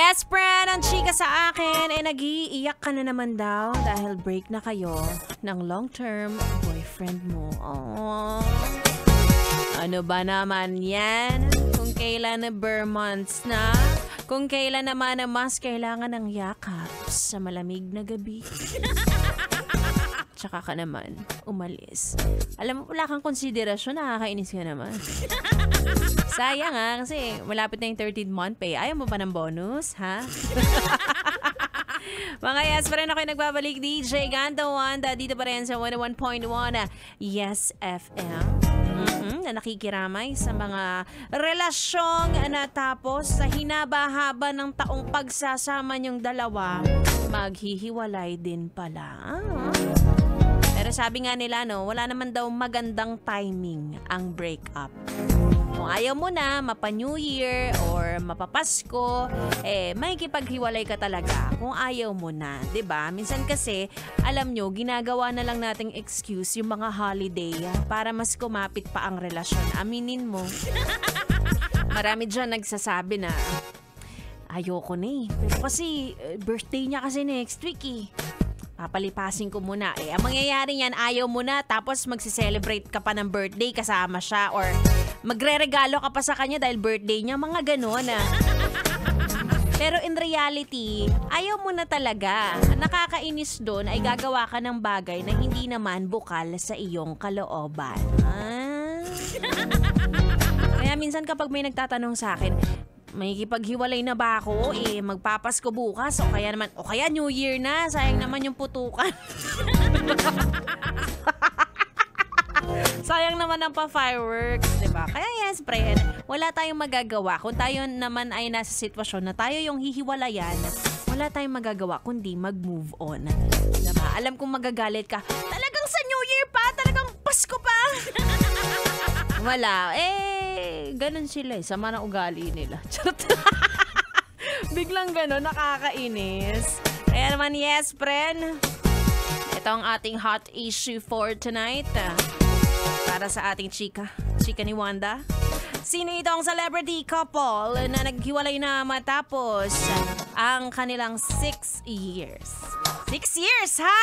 Yes, friend, ang chika sa akin ay nag-iiyak ka na naman daw dahil break na kayo ng long-term boyfriend mo. Aww. Ano ba naman yan? Kung kailan na bare months na? Kung kailan naman na mas kailangan ng yakap sa malamig na gabi? Tsaka ka naman umalis. Alam mo, wala kang konsiderasyon, nakakainis ka naman. Sayang kasi malapit na yung 13th month pay. Ayaw mo pa ng bonus, ha? Mga yes, pa rin ako'y nagbabalik. DJ Ganda Wanda, dito pa rin sa 101.1 Yes FM. Na nakikiramay sa mga relasyong natapos sa hinaba-haba ng taong pagsasama niyong dalawa, maghihiwalay din pala. Pero sabi nga nila, wala naman daw magandang timing ang breakup. Kung ayaw mo na, mapa-New Year or mapapasko, makikipaghiwalay ka talaga kung ayaw mo na, 'di ba? Minsan kasi, alam nyo, ginagawa na lang nating excuse yung mga holiday para mas kumapit pa ang relasyon. Aminin mo. Marami dyan nagsasabi na, ayoko na Pero kasi, birthday niya kasi next week Papalipasin ko muna Ang mangyayari niyan, ayaw mo na tapos magse-celebrate ka pa ng birthday kasama siya or magre-regalo ka pa sa kanya dahil birthday niya, mga ganon Pero in reality, ayaw mo na talaga. Nakakainis doon ay gagawa ka ng bagay na hindi naman bukal sa iyong kalooban. Kaya minsan kapag may nagtatanong sa akin, makikipaghiwalay na ba ako? Magpapasko bukas o kaya New Year na. Sayang naman yung putukan. Sayang naman ang pa-fireworks, diba? Kaya yes, friend, wala tayong magagawa. Kung tayo naman ay nasa sitwasyon na tayo yung hihiwalayan, wala tayong magagawa kundi mag-move on. Diba? Alam kong magagalit ka, talagang sa New Year pa? Talagang Pasko pa? Wala. Ganun sila sama ng ugali nila. Biglang ganun, nakakainis. Kaya naman, yes, friend. Ito ang ating hot issue for tonight. Para sa ating chika ni Wanda. Sino itong celebrity couple na naghiwalay na matapos ang kanilang 6 years? 6 years, ha?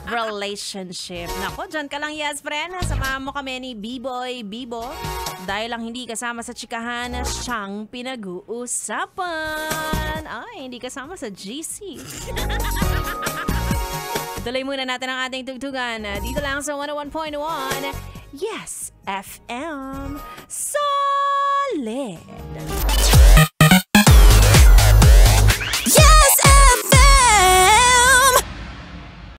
Relationship. Nako, dyan ka lang, yes, friend. Samahan mo kami ni B-Boy Bibo. Dahil lang hindi kasama sa chikahan, siyang pinag-uusapan. Ay, hindi kasama sa GC. Tuloy muna natin ang ating tugtugan. Dito lang sa 101.1 Yes FM. So